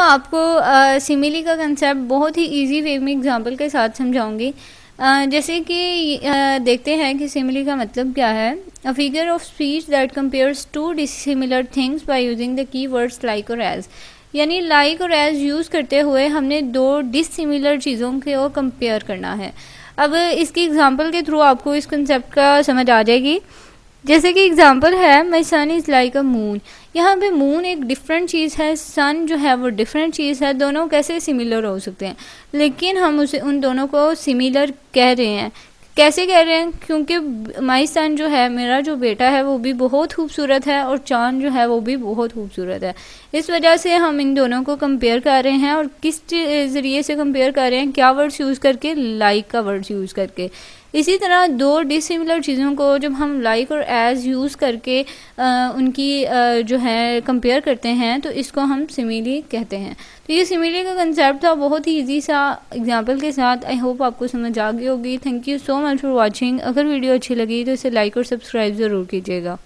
आपको सिमिली का कंसेप्ट बहुत ही इजी वे में एग्जांपल के साथ समझाऊंगी। जैसे कि देखते हैं कि सिमिली का मतलब क्या है। A figure of speech that compares to dissimilar things by using the keywords like और एज। यानी लाइक और एज यूज़ करते हुए हमने दो डिसिमिलर चीज़ों को कंपेयर करना है। अब इसकी एग्जांपल के थ्रू आपको इस कंसेप्ट का समझ आ जाएगी। जैसे कि एग्जांपल है माई सन इज़ लाइक अ मून। यहाँ पे मून एक डिफरेंट चीज़ है, सन जो है वो डिफरेंट चीज़ है। दोनों कैसे सिमिलर हो सकते हैं, लेकिन हम उसे उन दोनों को सिमिलर कह रहे हैं। कैसे कह रहे हैं? क्योंकि माई सन जो है, मेरा जो बेटा है, वो भी बहुत खूबसूरत है और चांद जो है वो भी बहुत खूबसूरत है। इस वजह से हम इन दोनों को कंपेयर कर रहे हैं। और किस ज़रिए से कंपेयर कर रहे हैं? क्या वर्ड्स यूज़ करके? लाइक का वर्ड्स यूज़ करके। इसी तरह दो डिसिमिलर चीज़ों को जब हम लाइक और एज यूज़ करके उनकी जो है कंपेयर करते हैं तो इसको हम सिमिली कहते हैं। तो ये सिमिली का कंसेप्ट था, बहुत ही इजी सा एग्जांपल के साथ। आई होप आपको समझ आ गई होगी। Thank you so much for watching. अगर वीडियो अच्छी लगी तो इसे लाइक और सब्सक्राइब ज़रूर कीजिएगा।